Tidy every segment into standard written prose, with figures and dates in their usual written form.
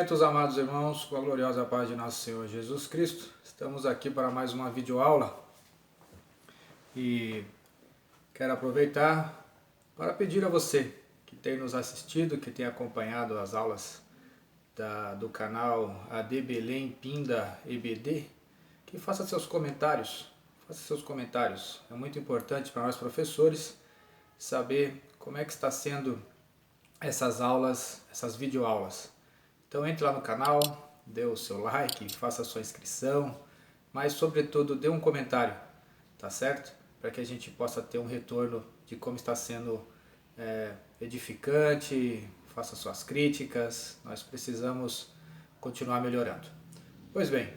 Cumprimentos, amados irmãos, com a gloriosa paz de nosso Senhor Jesus Cristo. Estamos aqui para mais uma videoaula e quero aproveitar para pedir a você que tem nos assistido, que tem acompanhado as aulas do canal AD Belém Pinda EBD, que faça seus comentários. É muito importante para nós professores saber como é que está sendo essas aulas, essas videoaulas. Então entre lá no canal, dê o seu like, faça a sua inscrição, mas sobretudo dê um comentário, tá certo? Para que a gente possa ter um retorno de como está sendo edificante, faça suas críticas, nós precisamos continuar melhorando. Pois bem,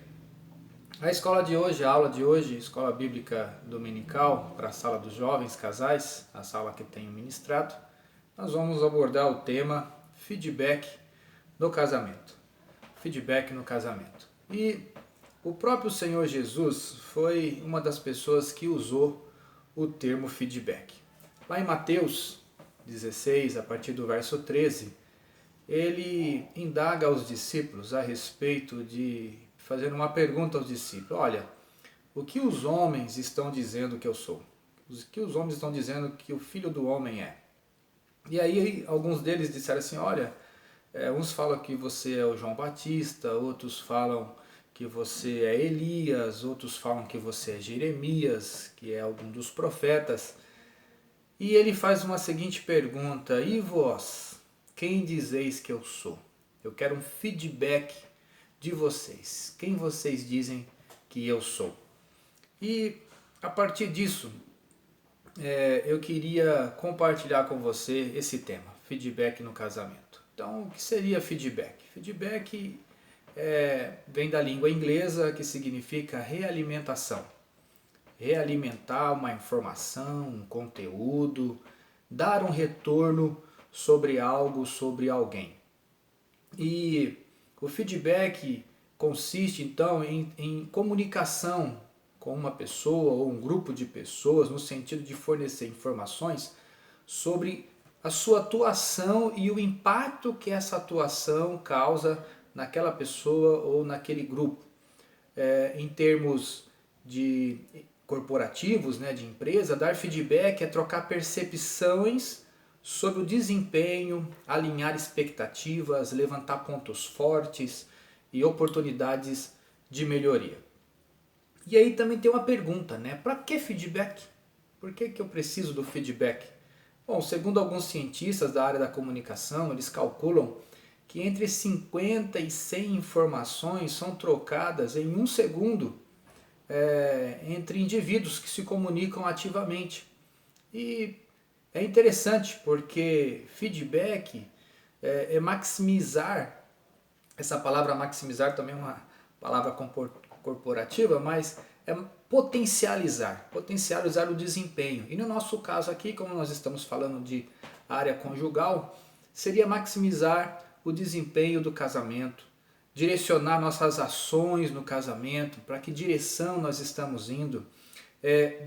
a escola de hoje, a aula de hoje, Escola Bíblica Dominical, para a sala dos jovens, casais, a sala que tenho ministrado, nós vamos abordar o tema feedback no casamento. Feedback no casamento. E o próprio Senhor Jesus foi uma das pessoas que usou o termo feedback. Lá em Mateus 16, a partir do verso 13, ele indaga aos discípulos a respeito de fazer uma pergunta aos discípulos. Olha, o que os homens estão dizendo que eu sou? O que os homens estão dizendo que o Filho do Homem é? E aí alguns deles disseram assim, olha, uns falam que você é o João Batista, outros falam que você é Elias, outros falam que você é Jeremias, que é algum dos profetas. E ele faz uma seguinte pergunta, e vós, quem dizeis que eu sou? Eu quero um feedback de vocês. Quem vocês dizem que eu sou? E a partir disso, eu queria compartilhar com você esse tema, feedback no casamento. Então, o que seria feedback? Feedback vem da língua inglesa, que significa realimentação. Realimentar uma informação, um conteúdo, dar um retorno sobre algo, sobre alguém. E o feedback consiste, então, em comunicação com uma pessoa ou um grupo de pessoas, no sentido de fornecer informações sobre a sua atuação e o impacto que essa atuação causa naquela pessoa ou naquele grupo. Em termos de corporativos, de empresa, dar feedback é trocar percepções sobre o desempenho, alinhar expectativas, levantar pontos fortes e oportunidades de melhoria. E aí também tem uma pergunta, para que feedback? Por que eu preciso do feedback? Bom, segundo alguns cientistas da área da comunicação, eles calculam que entre 50 e 100 informações são trocadas em um segundo entre indivíduos que se comunicam ativamente. E é interessante porque feedback é maximizar, essa palavra maximizar também é uma palavra corporativa, mas é potencializar o desempenho. E no nosso caso aqui, como nós estamos falando de área conjugal, seria maximizar o desempenho do casamento, direcionar nossas ações no casamento, para que direção nós estamos indo,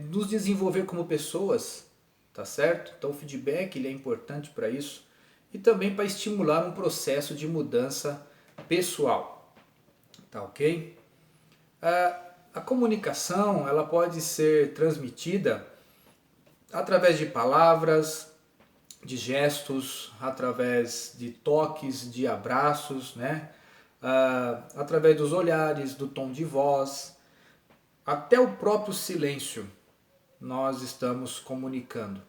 nos desenvolver como pessoas, tá certo? Então o feedback ele é importante para isso e também para estimular um processo de mudança pessoal, tá ok? A comunicação ela pode ser transmitida através de palavras, de gestos, através de toques, de abraços, através dos olhares, do tom de voz, até o próprio silêncio nós estamos comunicando.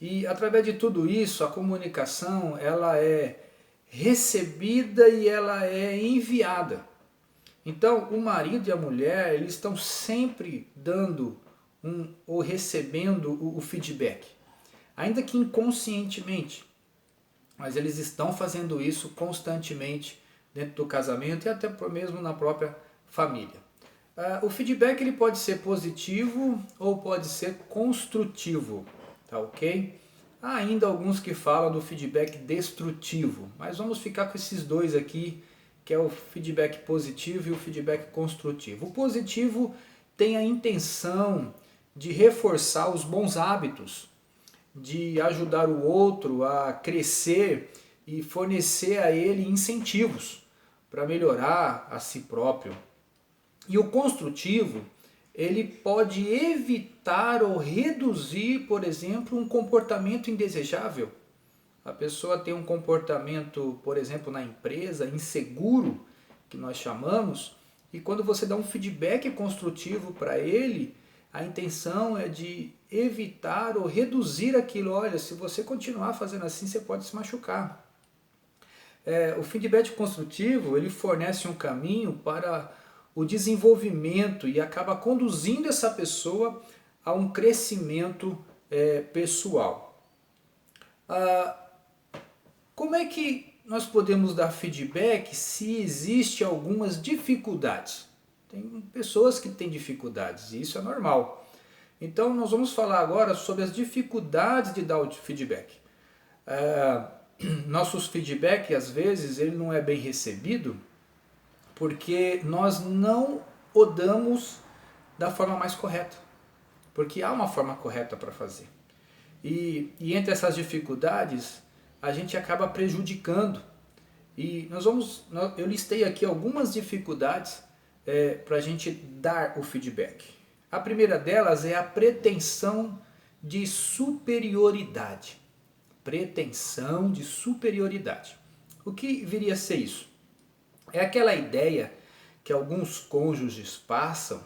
E através de tudo isso, a comunicação ela é recebida e ela é enviada. Então, o marido e a mulher, eles estão sempre dando ou recebendo o feedback, ainda que inconscientemente, mas eles estão fazendo isso constantemente dentro do casamento e até mesmo na própria família. O feedback ele pode ser positivo ou pode ser construtivo, tá ok? Há ainda alguns que falam do feedback destrutivo, mas vamos ficar com esses dois aqui, que é o feedback positivo e o feedback construtivo. O positivo tem a intenção de reforçar os bons hábitos, de ajudar o outro a crescer e fornecer a ele incentivos para melhorar a si próprio. E o construtivo, ele pode evitar ou reduzir, por exemplo, um comportamento indesejável. A pessoa tem um comportamento, por exemplo, na empresa, inseguro, que nós chamamos, e quando você dá um feedback construtivo para ele, a intenção é de evitar ou reduzir aquilo. Olha, se você continuar fazendo assim, você pode se machucar. O feedback construtivo, ele fornece um caminho para o desenvolvimento e acaba conduzindo essa pessoa a um crescimento pessoal. Como é que nós podemos dar feedback se existe algumas dificuldades? Tem pessoas que têm dificuldades e isso é normal. Então nós vamos falar agora sobre as dificuldades de dar o feedback. Nossos feedback às vezes ele não é bem recebido porque nós não o damos da forma mais correta. Porque há uma forma correta para fazer. E entre essas dificuldades a gente acaba prejudicando. E eu listei aqui algumas dificuldades para a gente dar o feedback. A primeira delas é a pretensão de superioridade. Pretensão de superioridade. O que viria a ser isso? É aquela ideia que alguns cônjuges passam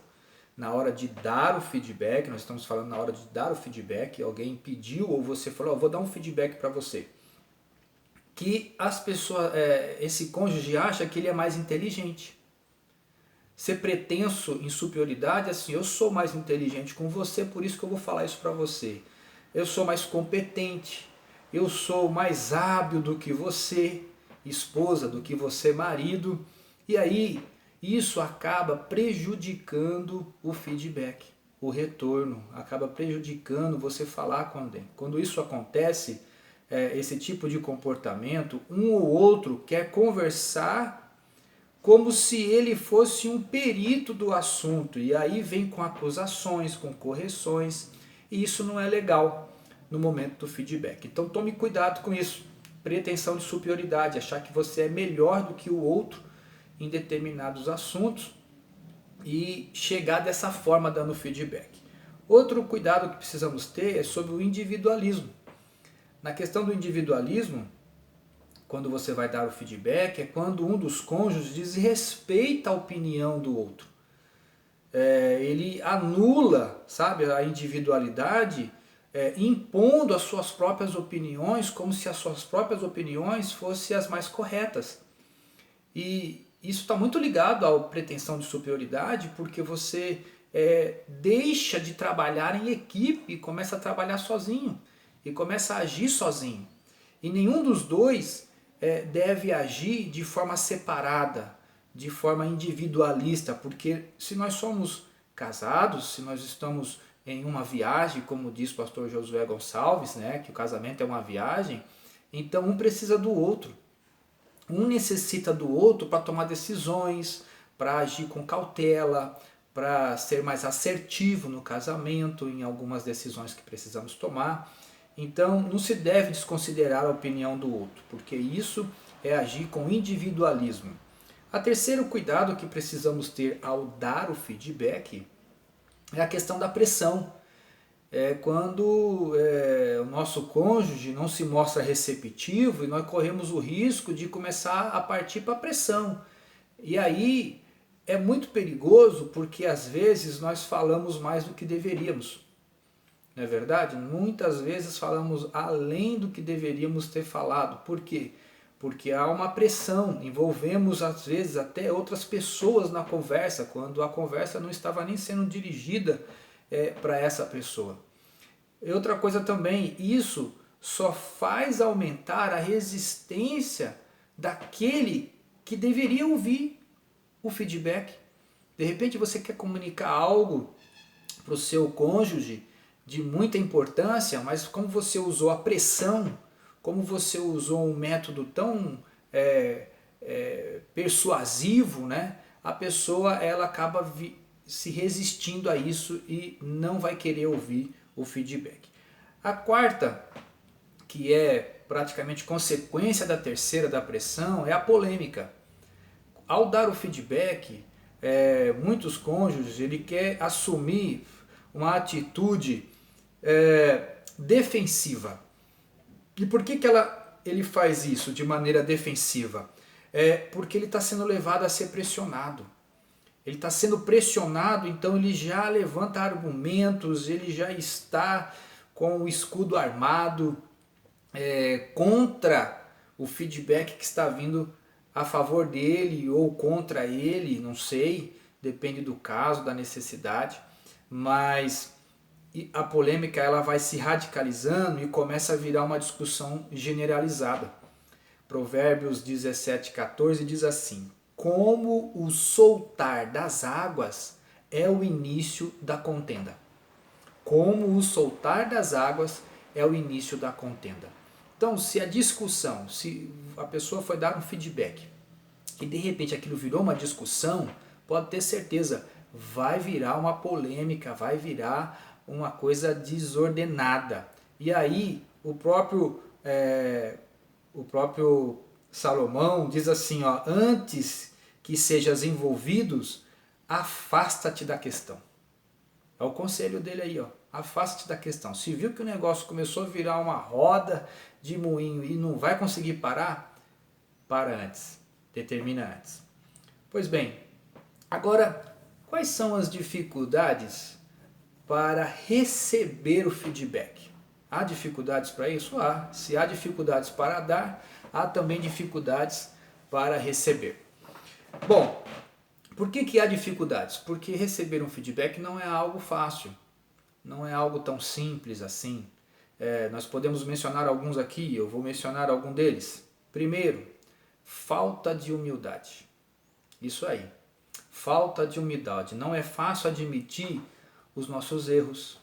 na hora de dar o feedback. Nós estamos falando na hora de dar o feedback. Alguém pediu ou você falou, vou dar um feedback para você. Que as pessoas, esse cônjuge acha que ele é mais inteligente. Ser pretenso em superioridade, assim, eu sou mais inteligente com você, por isso que eu vou falar isso para você. Eu sou mais competente, eu sou mais hábil do que você, esposa, do que você, marido. E aí, isso acaba prejudicando o feedback, o retorno, acaba prejudicando você falar com alguém. Quando isso acontece, esse tipo de comportamento, um ou outro quer conversar como se ele fosse um perito do assunto, e aí vem com acusações, com correções, e isso não é legal no momento do feedback. Então tome cuidado com isso. Pretensão de superioridade, achar que você é melhor do que o outro em determinados assuntos e chegar dessa forma dando feedback. Outro cuidado que precisamos ter é sobre o individualismo. Na questão do individualismo, quando você vai dar o feedback, é quando um dos cônjuges desrespeita a opinião do outro. Ele anula, sabe, a individualidade, impondo as suas próprias opiniões como se as suas próprias opiniões fossem as mais corretas. E isso está muito ligado à pretensão de superioridade, porque você deixa de trabalhar em equipe e começa a trabalhar sozinho. E começa a agir sozinho. E nenhum dos dois deve agir de forma separada, de forma individualista, porque se nós somos casados, se nós estamos em uma viagem, como diz o pastor Josué Gonçalves, né, que o casamento é uma viagem, então um precisa do outro. Um necessita do outro para tomar decisões, para agir com cautela, para ser mais assertivo no casamento, em algumas decisões que precisamos tomar. Então não se deve desconsiderar a opinião do outro, porque isso é agir com individualismo. A terceiro cuidado que precisamos ter ao dar o feedback é a questão da pressão. Quando o nosso cônjuge não se mostra receptivo e nós corremos o risco de começar a partir para a pressão. E aí é muito perigoso porque às vezes nós falamos mais do que deveríamos. Não é verdade? Muitas vezes falamos além do que deveríamos ter falado. Por quê? Porque há uma pressão, envolvemos às vezes até outras pessoas na conversa, quando a conversa não estava nem sendo dirigida para essa pessoa. E outra coisa também, isso só faz aumentar a resistência daquele que deveria ouvir o feedback. De repente você quer comunicar algo para o seu cônjuge de muita importância, mas como você usou a pressão, como você usou um método tão persuasivo, né? A pessoa ela acaba se resistindo a isso e não vai querer ouvir o feedback. A quarta, que é praticamente consequência da terceira, da pressão, é a polêmica. ao dar o feedback, muitos cônjuges ele quer assumir uma atitude defensiva. E por que ele faz isso de maneira defensiva? Porque ele está sendo levado a ser pressionado. Ele está sendo pressionado, então ele já levanta argumentos, ele já está com o escudo armado contra o feedback que está vindo a favor dele ou contra ele, não sei, depende do caso, da necessidade, mas a polêmica ela vai se radicalizando e começa a virar uma discussão generalizada. Provérbios 17:14 diz assim: como o soltar das águas é o início da contenda. Como o soltar das águas é o início da contenda. Então, se a discussão, se a pessoa foi dar um feedback e de repente aquilo virou uma discussão, pode ter certeza, vai virar uma polêmica, vai virar uma coisa desordenada. E aí o próprio Salomão diz assim, ó, antes que sejas envolvidos, afasta-te da questão. É o conselho dele aí, ó. Afasta-te da questão. Se viu que o negócio começou a virar uma roda de moinho e não vai conseguir parar, para antes. Determina antes. Pois bem, agora, quais são as dificuldades para receber o feedback? Há dificuldades para isso? Há. Se há dificuldades para dar, há também dificuldades para receber. Bom, por que há dificuldades? Porque receber um feedback não é algo fácil, não é algo tão simples assim. Nós podemos mencionar alguns aqui, eu vou mencionar algum deles. Primeiro, falta de humildade. Isso aí, falta de humildade. Não é fácil admitir os nossos erros,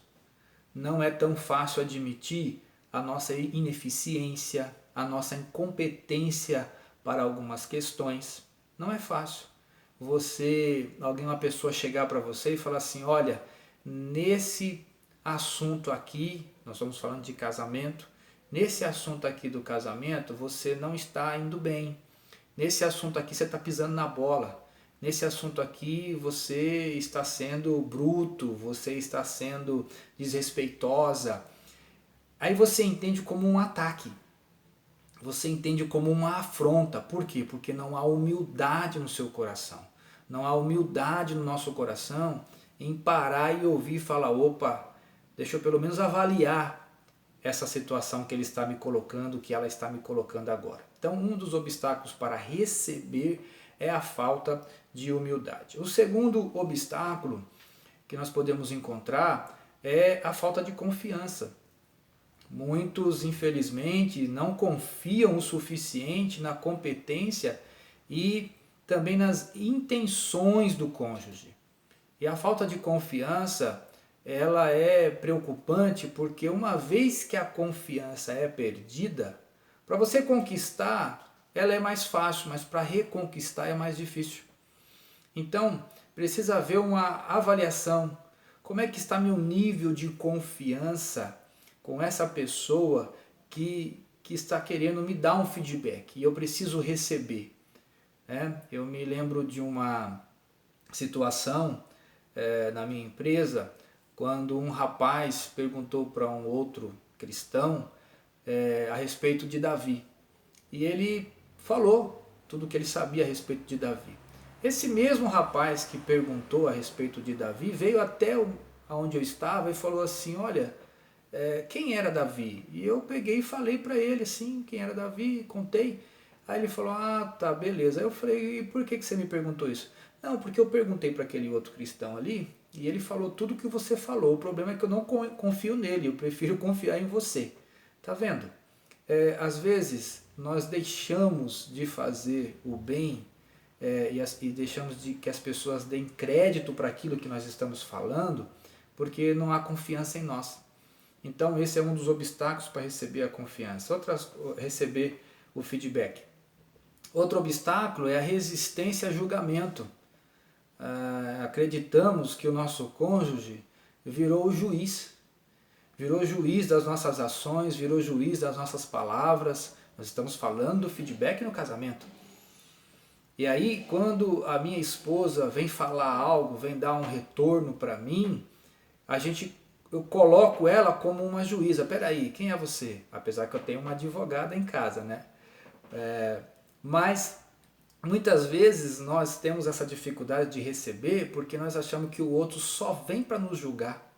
não é tão fácil admitir a nossa ineficiência, a nossa incompetência para algumas questões. Não é fácil. Uma pessoa chegar para você e falar assim, olha, nesse assunto aqui, nós estamos falando de casamento, nesse assunto aqui do casamento você não está indo bem, nesse assunto aqui você está pisando na bola, nesse assunto aqui você está sendo bruto, você está sendo desrespeitosa. Aí você entende como um ataque, você entende como uma afronta. Por quê? Porque não há humildade no seu coração. Não há humildade no nosso coração em parar e ouvir e falar, opa, deixa eu pelo menos avaliar essa situação que ele está me colocando, que ela está me colocando agora. Então, um dos obstáculos para receber é a falta de humildade. O segundo obstáculo que nós podemos encontrar é a falta de confiança. Muitos, infelizmente, não confiam o suficiente na competência e também nas intenções do cônjuge. E a falta de confiança, ela é preocupante porque uma vez que a confiança é perdida, para você conquistar, ela é mais fácil, mas para reconquistar é mais difícil. Então, precisa haver uma avaliação. Como é que está meu nível de confiança com essa pessoa que está querendo me dar um feedback e eu preciso receber? Eu me lembro de uma situação na minha empresa, quando um rapaz perguntou para um outro cristão a respeito de Davi. E ele falou tudo o que ele sabia a respeito de Davi. Esse mesmo rapaz que perguntou a respeito de Davi veio até onde eu estava e falou assim, olha, quem era Davi? E eu peguei e falei para ele assim, quem era Davi, contei. Aí ele falou, ah, tá, beleza. Aí eu falei, e por que você me perguntou isso? Não, porque eu perguntei para aquele outro cristão ali e ele falou tudo o que você falou. O problema é que eu não confio nele, eu prefiro confiar em você. Tá vendo? Às vezes nós deixamos de fazer o bem e deixamos que as pessoas deem crédito para aquilo que nós estamos falando porque não há confiança em nós. Então esse é um dos obstáculos para receber a confiança, receber o feedback. Outro obstáculo é a resistência a julgamento. Acreditamos que o nosso cônjuge virou o juiz das nossas ações, virou juiz das nossas palavras. Nós estamos falando do feedback no casamento. E aí, quando a minha esposa vem falar algo, vem dar um retorno para mim, eu coloco ela como uma juíza. Peraí, quem é você? Apesar que eu tenho uma advogada em casa, né? Mas muitas vezes nós temos essa dificuldade de receber porque nós achamos que o outro só vem para nos julgar,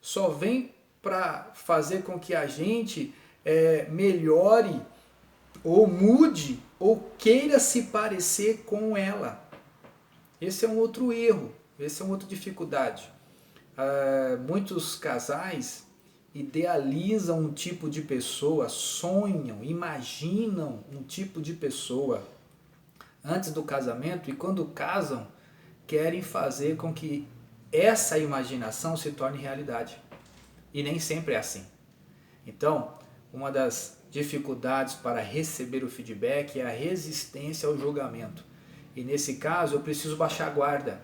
só vem para fazer com que a gente melhore ou mude ou queira se parecer com ela. Esse é um outro erro, esse é uma outra dificuldade. Muitos casais idealizam um tipo de pessoa, sonham, imaginam um tipo de pessoa antes do casamento e quando casam querem fazer com que essa imaginação se torne realidade. E nem sempre é assim. Então, uma das dificuldades para receber o feedback é a resistência ao julgamento. E nesse caso eu preciso baixar a guarda.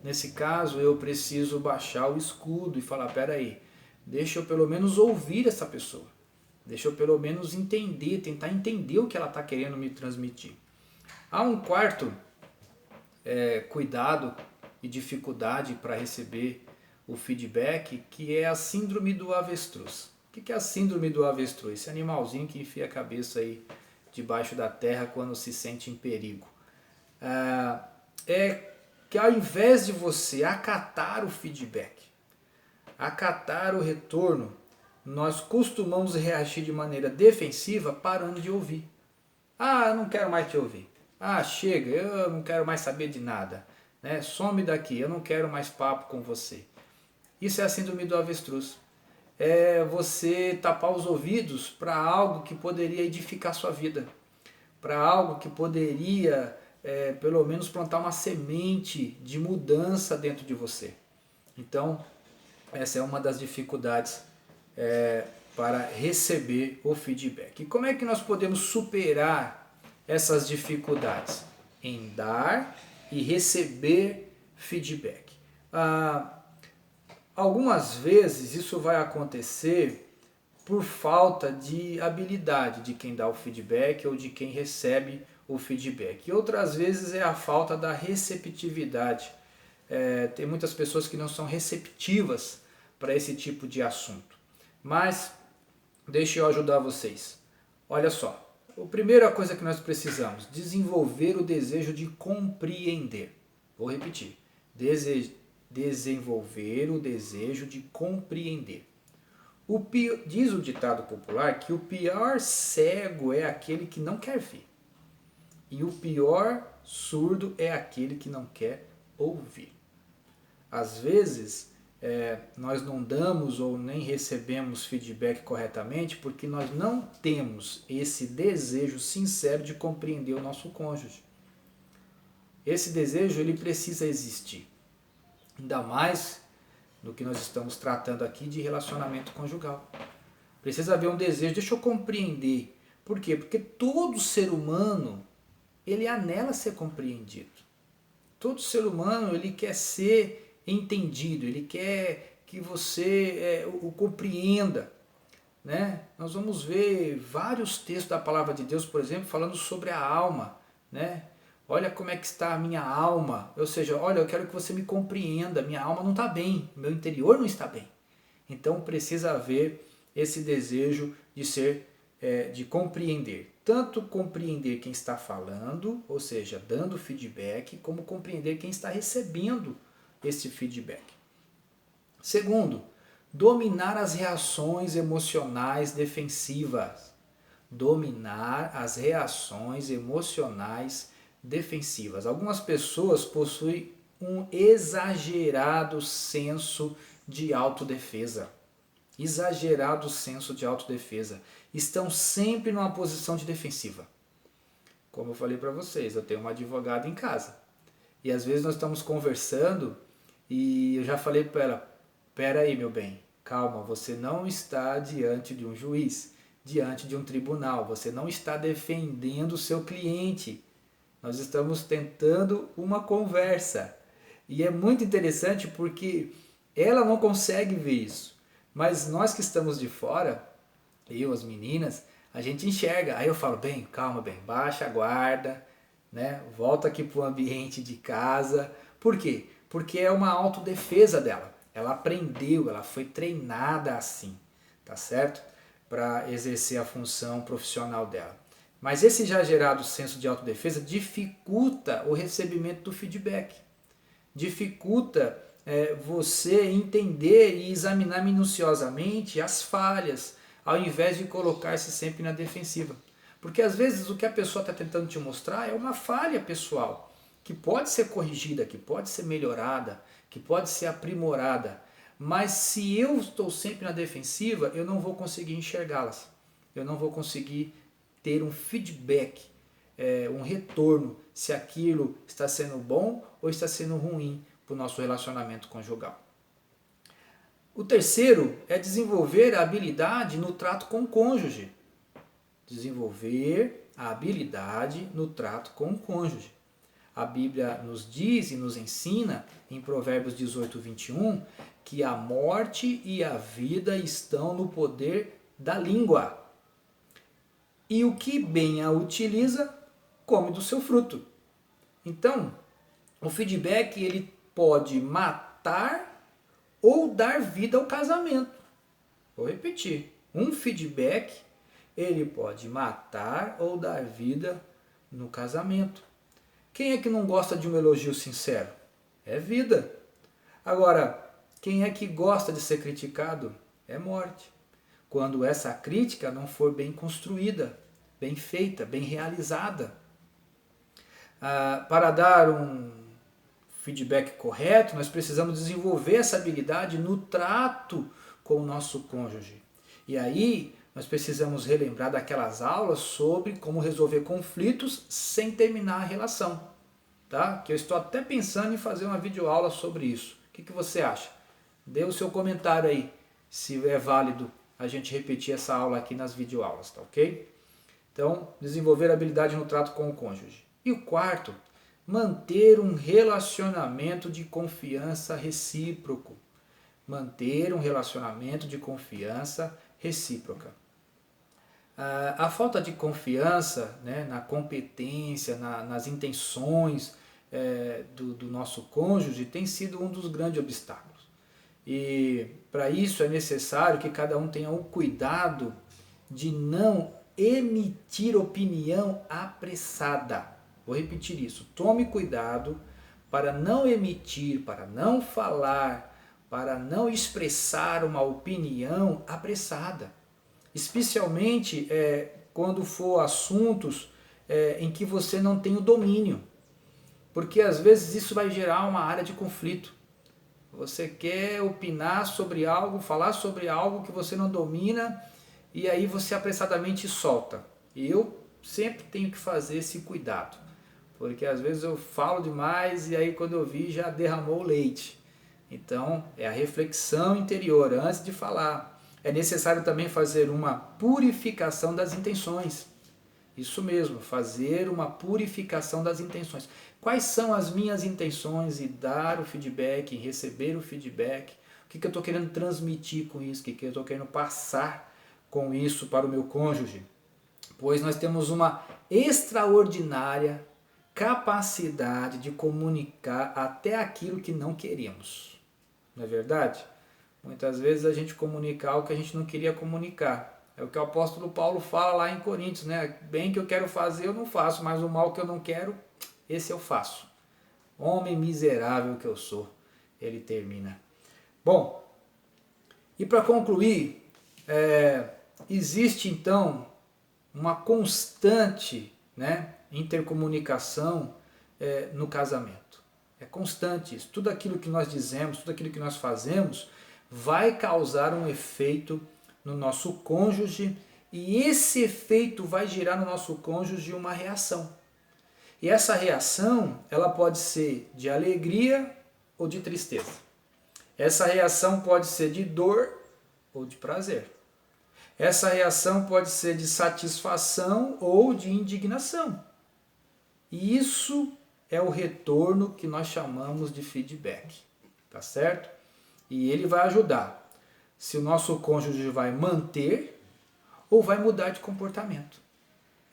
Nesse caso eu preciso baixar o escudo e falar, peraí, deixa eu pelo menos ouvir essa pessoa. Deixa eu pelo menos entender, tentar entender o que ela está querendo me transmitir. Há um quarto cuidado e dificuldade para receber o feedback, que é a síndrome do avestruz. O que é a síndrome do avestruz? Esse animalzinho que enfia a cabeça aí debaixo da terra quando se sente em perigo. É que ao invés de você acatar o feedback, acatar o retorno, nós costumamos reagir de maneira defensiva parando de ouvir. Ah, eu não quero mais te ouvir. Ah, chega, eu não quero mais saber de nada. Né? Some daqui, eu não quero mais papo com você. Isso é a síndrome do avestruz. É você tapar os ouvidos para algo que poderia edificar sua vida. Para algo que poderia, pelo menos, plantar uma semente de mudança dentro de você. Então, essa é uma das dificuldades para receber o feedback. E como é que nós podemos superar essas dificuldades? Em dar e receber feedback. Algumas vezes isso vai acontecer por falta de habilidade de quem dá o feedback ou de quem recebe o feedback. E outras vezes é a falta da receptividade. Tem muitas pessoas que não são receptivas para esse tipo de assunto. Mas deixe eu ajudar vocês. Olha só, a primeira coisa que nós precisamos, desenvolver o desejo de compreender. Vou repetir, desenvolver o desejo de compreender. Diz o ditado popular que o pior cego é aquele que não quer ver. E o pior surdo é aquele que não quer ouvir. Às vezes, nós não damos ou nem recebemos feedback corretamente porque nós não temos esse desejo sincero de compreender o nosso cônjuge. Esse desejo ele precisa existir. Ainda mais no que nós estamos tratando aqui de relacionamento conjugal. Precisa haver um desejo, deixa eu compreender. Por quê? Porque todo ser humano, ele anela ser compreendido. Todo ser humano, ele quer ser entendido, ele quer que você o compreenda. Né? Nós vamos ver vários textos da palavra de Deus, por exemplo, falando sobre a alma. Né? Olha como é que está a minha alma. Ou seja, olha, eu quero que você me compreenda. Minha alma não está bem, meu interior não está bem. Então precisa haver esse desejo de compreender. Tanto compreender quem está falando, ou seja, dando feedback, como compreender quem está recebendo esse feedback. Segundo, dominar as reações emocionais defensivas. Dominar as reações emocionais defensivas. Algumas pessoas possuem um exagerado senso de autodefesa. Exagerado senso de autodefesa. Estão sempre numa posição de defensiva. Como eu falei para vocês, eu tenho uma advogada em casa. E às vezes nós estamos conversando e eu já falei para ela, pera aí meu bem, calma, você não está diante de um juiz, diante de um tribunal, você não está defendendo o seu cliente. Nós estamos tentando uma conversa. E é muito interessante porque ela não consegue ver isso. Mas nós que estamos de fora, eu, as meninas, a gente enxerga. Aí eu falo, bem, calma, bem, baixa a guarda, né? Volta aqui para o ambiente de casa. Por quê? Porque é uma autodefesa dela. Ela aprendeu, ela foi treinada assim, tá certo? Para exercer a função profissional dela. Mas esse já gerado senso de autodefesa dificulta o recebimento do feedback. Dificulta você entender e examinar minuciosamente as falhas, ao invés de colocar-se sempre na defensiva. Porque às vezes o que a pessoa está tentando te mostrar é uma falha pessoal, que pode ser corrigida, que pode ser melhorada, que pode ser aprimorada. Mas se eu estou sempre na defensiva, eu não vou conseguir enxergá-las. Eu não vou conseguir ter um feedback, um retorno, se aquilo está sendo bom ou está sendo ruim para o nosso relacionamento conjugal. O terceiro é desenvolver a habilidade no trato com o cônjuge. Desenvolver a habilidade no trato com o cônjuge. A Bíblia nos diz e nos ensina, em Provérbios 18, 21, que a morte e a vida estão no poder da língua. E o que bem a utiliza, come do seu fruto. Então, o feedback ele pode matar ou dar vida ao casamento. Vou repetir. Um feedback ele pode matar ou dar vida no casamento. Quem é que não gosta de um elogio sincero? É vida. Agora, quem é que gosta de ser criticado? É morte. Quando essa crítica não for bem construída, bem feita, bem realizada. Para dar um feedback correto, nós precisamos desenvolver essa habilidade no trato com o nosso cônjuge. E aí, nós precisamos relembrar daquelas aulas sobre como resolver conflitos sem terminar a relação. Tá? Que eu estou até pensando em fazer uma videoaula sobre isso. O que você acha? Dê o seu comentário aí, se é válido a gente repetir essa aula aqui nas videoaulas, tá ok? Então, desenvolver habilidade no trato com o cônjuge. E o quarto, manter um relacionamento de confiança recíproco. Manter um relacionamento de confiança recíproca. A falta de confiança, né, na competência, nas intenções do nosso cônjuge tem sido um dos grandes obstáculos. E para isso é necessário que cada um tenha o cuidado de não emitir opinião apressada. Vou repetir isso. Tome cuidado para não emitir, para não falar, para não expressar uma opinião apressada. Especialmente quando for assuntos em que você não tem o domínio. Porque às vezes isso vai gerar uma área de conflito. Você quer opinar sobre algo, falar sobre algo que você não domina e aí você apressadamente solta. E eu sempre tenho que fazer esse cuidado. Porque às vezes eu falo demais e aí quando eu vi já derramou o leite. Então é a reflexão interior antes de falar. É necessário também fazer uma purificação das intenções. Isso mesmo, fazer uma purificação das intenções. Quais são as minhas intenções e dar o feedback, receber o feedback? O que eu estou querendo transmitir com isso? O que eu estou querendo passar com isso para o meu cônjuge? Pois nós temos uma extraordinária capacidade de comunicar até aquilo que não queremos. Não é verdade? Muitas vezes a gente comunica algo que a gente não queria comunicar. É o que o apóstolo Paulo fala lá em Coríntios, né? Bem que eu quero fazer eu não faço, mas o mal que eu não quero, esse eu faço. Homem miserável que eu sou, ele termina. Bom, e para concluir, existe então uma constante, né, intercomunicação no casamento. É constante isso. Tudo aquilo que nós dizemos, tudo aquilo que nós fazemos vai causar um efeito no nosso cônjuge e esse efeito vai gerar no nosso cônjuge uma reação. E essa reação, ela pode ser de alegria ou de tristeza. Essa reação pode ser de dor ou de prazer. Essa reação pode ser de satisfação ou de indignação. E isso é o retorno que nós chamamos de feedback, tá certo? E ele vai ajudar se o nosso cônjuge vai manter ou vai mudar de comportamento.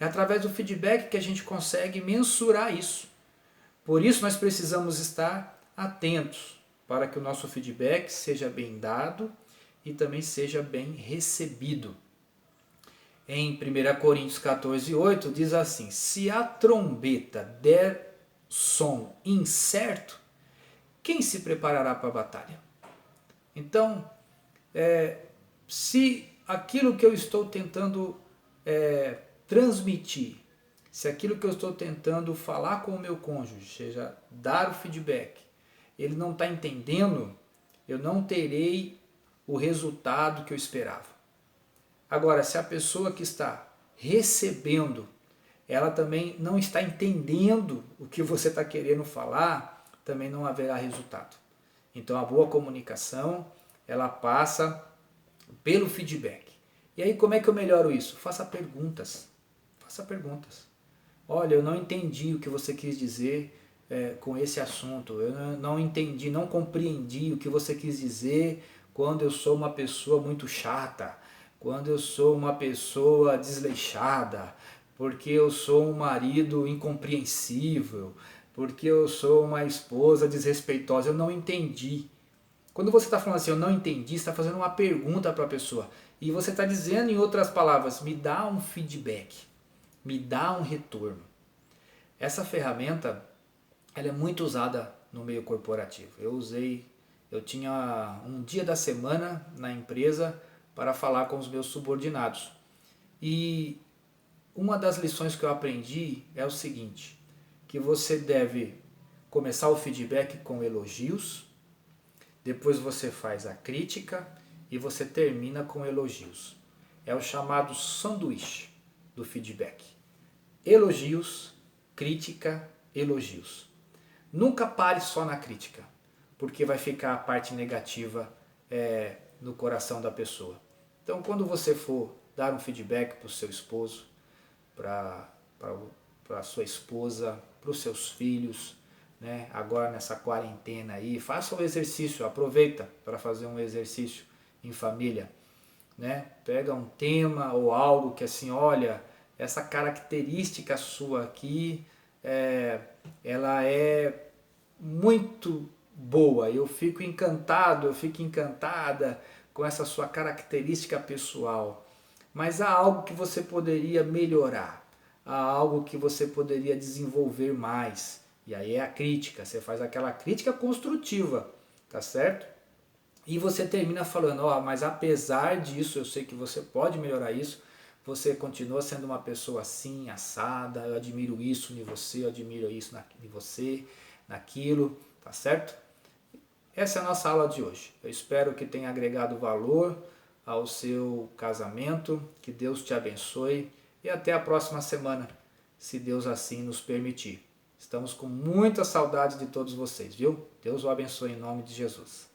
É através do feedback que a gente consegue mensurar isso. Por isso nós precisamos estar atentos para que o nosso feedback seja bem dado e também seja bem recebido. Em 1 Coríntios 14:8 diz assim: se a trombeta der som incerto, quem se preparará para a batalha? Então, se aquilo que eu estou tentando transmitir, se aquilo que eu estou tentando falar com o meu cônjuge, seja dar o feedback, ele não está entendendo, eu não terei o resultado que eu esperava. Agora, se a pessoa que está recebendo, ela também não está entendendo o que você está querendo falar, também não haverá resultado. Então, a boa comunicação, ela passa pelo feedback. E aí, como é que eu melhoro isso? Faça perguntas. Faça perguntas. Olha, eu não entendi o que você quis dizer com esse assunto. Eu não entendi, não compreendi o que você quis dizer quando eu sou uma pessoa muito chata, quando eu sou uma pessoa desleixada, porque eu sou um marido incompreensível, porque eu sou uma esposa desrespeitosa. Eu não entendi. Quando você está falando assim, eu não entendi, você está fazendo uma pergunta para a pessoa. E você está dizendo, em outras palavras, me dá um feedback, me dá um retorno. Essa ferramenta, ela é muito usada no meio corporativo. Eu tinha um dia da semana na empresa para falar com os meus subordinados. E uma das lições que eu aprendi é o seguinte, que você deve começar o feedback com elogios, depois você faz a crítica e você termina com elogios. É o chamado sanduíche do feedback. Elogios, crítica, elogios. Nunca pare só na crítica, porque vai ficar a parte negativa no coração da pessoa. Então, quando você for dar um feedback para o seu esposo, para a sua esposa, para os seus filhos, né? Agora nessa quarentena aí, faça um exercício, aproveita para fazer um exercício em família, né? Pega um tema ou algo que assim, olha, essa característica sua aqui, ela é muito boa, eu fico encantado, eu fico encantada com essa sua característica pessoal, mas há algo que você poderia melhorar, há algo que você poderia desenvolver mais, e aí é a crítica, você faz aquela crítica construtiva, tá certo? E você termina falando, mas apesar disso, eu sei que você pode melhorar isso, você continua sendo uma pessoa assim, assada, eu admiro isso em você, eu admiro isso em você, naquilo, tá certo? Essa é a nossa aula de hoje. Eu espero que tenha agregado valor ao seu casamento, que Deus te abençoe e até a próxima semana, se Deus assim nos permitir. Estamos com muita saudade de todos vocês, viu? Deus o abençoe em nome de Jesus.